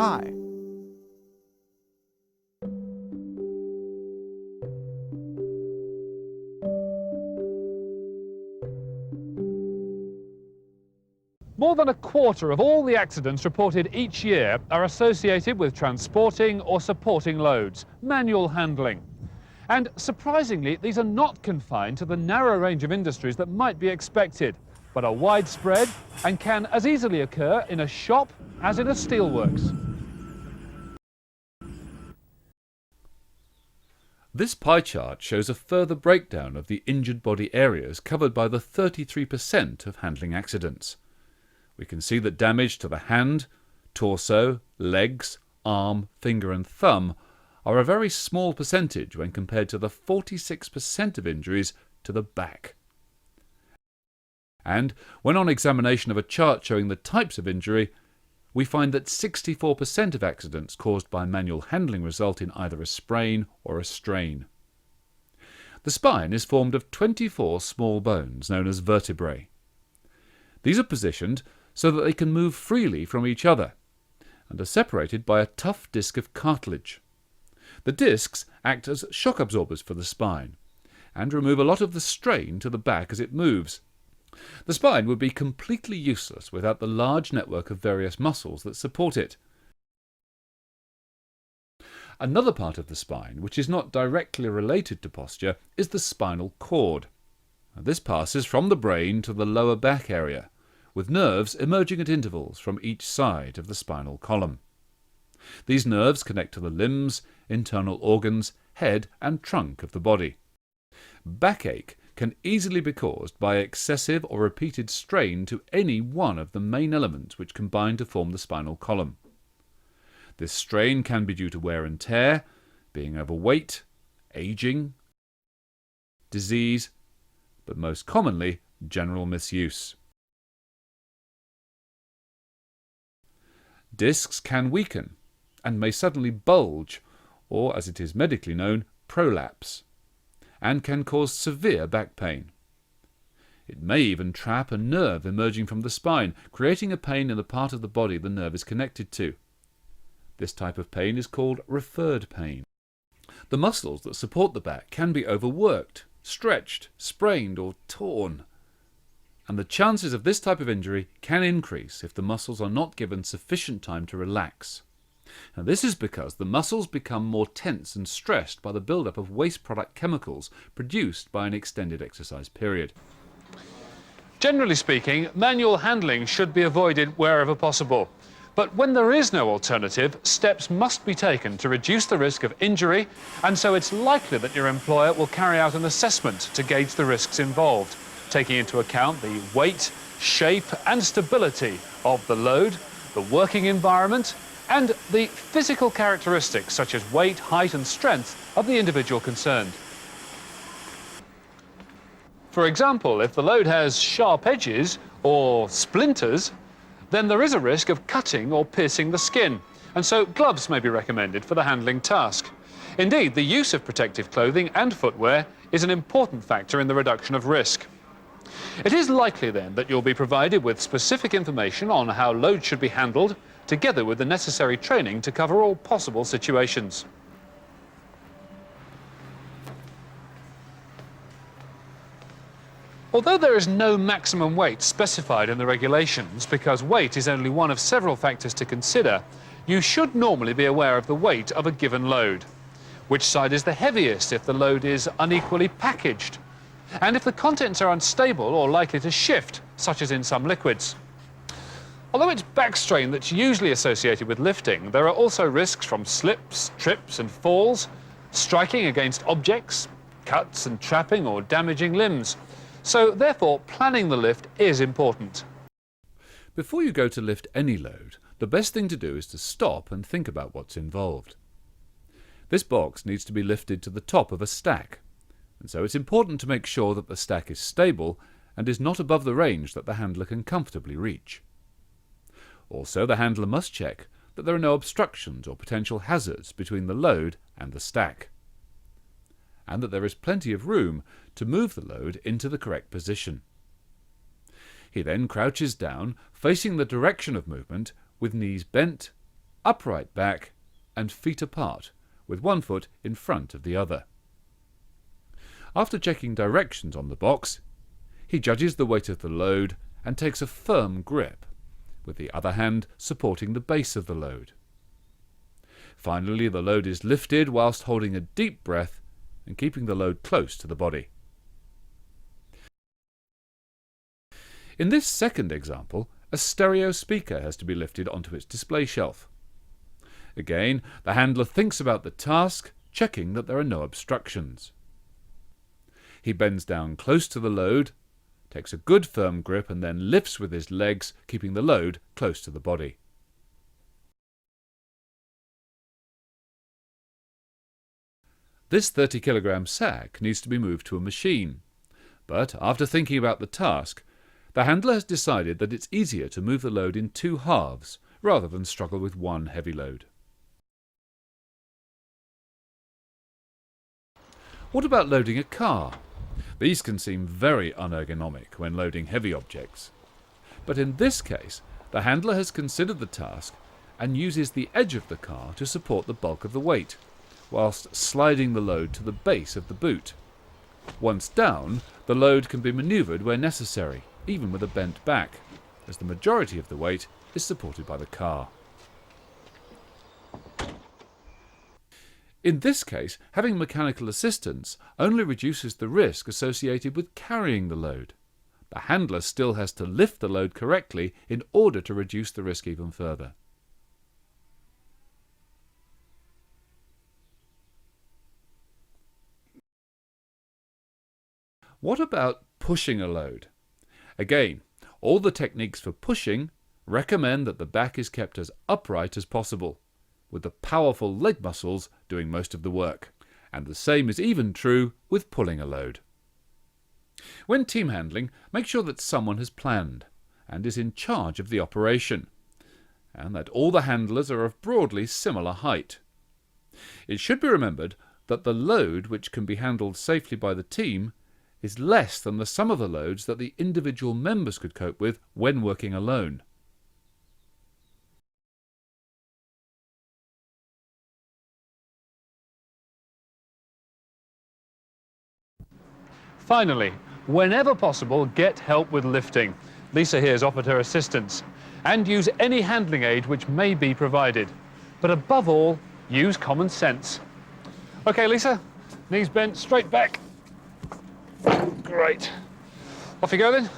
high. More than a quarter of all the accidents reported each year are associated with transporting or supporting loads, manual handling. And surprisingly, these are not confined to the narrow range of industries that might be expected, but are widespread and can as easily occur in a shop as in a steelworks. This pie chart shows a further breakdown of the injured body areas covered by the 33% of handling accidents. We can see that damage to the hand, torso, legs, arm, finger and thumb are a very small percentage when compared to the 46% of injuries to the back. And when on examination of a chart showing the types of injury, we find that 64% of accidents caused by manual handling result in either a sprain or a strain. The spine is formed of 24 small bones known as vertebrae. These are positioned so that they can move freely from each other and are separated by a tough disc of cartilage. The discs act as shock absorbers for the spine and remove a lot of the strain to the back as it moves. The spine would be completely useless without the large network of various muscles that support it. Another part of the spine, which is not directly related to posture, is the spinal cord. This passes from the brain to the lower back area, with nerves emerging at intervals from each side of the spinal column. These nerves connect to the limbs, internal organs, head and trunk of the body. Backache can easily be caused by excessive or repeated strain to any one of the main elements which combine to form the spinal column. This strain can be due to wear and tear, being overweight, aging, disease, but most commonly general misuse. Discs can weaken and may suddenly bulge, or as it is medically known, prolapse, and can cause severe back pain. It may even trap a nerve emerging from the spine, creating a pain in the part of the body the nerve is connected to. This type of pain is called referred pain. The muscles that support the back can be overworked, stretched, sprained or torn, and the chances of this type of injury can increase if the muscles are not given sufficient time to relax. Now, this is because the muscles become more tense and stressed by the buildup of waste product chemicals produced by an extended exercise period. Generally speaking, manual handling should be avoided wherever possible. But when there is no alternative, steps must be taken to reduce the risk of injury, and so it's likely that your employer will carry out an assessment to gauge the risks involved, taking into account the weight, shape and stability of the load, the working environment, and the physical characteristics such as weight, height and strength of the individual concerned. For example, if the load has sharp edges or splinters, then there is a risk of cutting or piercing the skin, and so gloves may be recommended for the handling task. Indeed, the use of protective clothing and footwear is an important factor in the reduction of risk. It is likely then that you'll be provided with specific information on how loads should be handled, together with the necessary training to cover all possible situations. Although there is no maximum weight specified in the regulations, because weight is only one of several factors to consider, you should normally be aware of the weight of a given load. Which side is the heaviest if the load is unequally packaged? And if the contents are unstable or likely to shift, such as in some liquids. Although it's back strain that's usually associated with lifting, there are also risks from slips, trips and falls, striking against objects, cuts and trapping or damaging limbs. So therefore, planning the lift is important. Before you go to lift any load, the best thing to do is to stop and think about what's involved. This box needs to be lifted to the top of a stack, and so it's important to make sure that the stack is stable and is not above the range that the handler can comfortably reach. Also, the handler must check that there are no obstructions or potential hazards between the load and the stack, and that there is plenty of room to move the load into the correct position. He then crouches down, facing the direction of movement, with knees bent upright back and feet apart, with one foot in front of the other. After checking directions on the box, he judges the weight of the load and takes a firm grip, with the other hand supporting the base of the load. Finally, the load is lifted whilst holding a deep breath and keeping the load close to the body. In this second example, a stereo speaker has to be lifted onto its display shelf. Again, the handler thinks about the task, checking that there are no obstructions. He bends down close to the load, takes a good firm grip, and then lifts with his legs, keeping the load close to the body. This 30-kilogram sack needs to be moved to a machine, but after thinking about the task, the handler has decided that it's easier to move the load in two halves rather than struggle with one heavy load. What about loading a car? These can seem very unergonomic when loading heavy objects. But in this case, the handler has considered the task and uses the edge of the car to support the bulk of the weight, whilst sliding the load to the base of the boot. Once down, the load can be manoeuvred where necessary, even with a bent back, as the majority of the weight is supported by the car. In this case, having mechanical assistance only reduces the risk associated with carrying the load. The handler still has to lift the load correctly in order to reduce the risk even further. What about pushing a load? Again, all the techniques for pushing recommend that the back is kept as upright as possible, with the powerful leg muscles doing most of the work. And the same is even true with pulling a load. When team handling, make sure that someone has planned and is in charge of the operation, and that all the handlers are of broadly similar height. It should be remembered that the load which can be handled safely by the team is less than the sum of the loads that the individual members could cope with when working alone. Finally, whenever possible, get help with lifting. Lisa here has offered her assistance. And use any handling aid which may be provided. But above all, use common sense. OK, Lisa, knees bent, straight back. Great. Off you go then.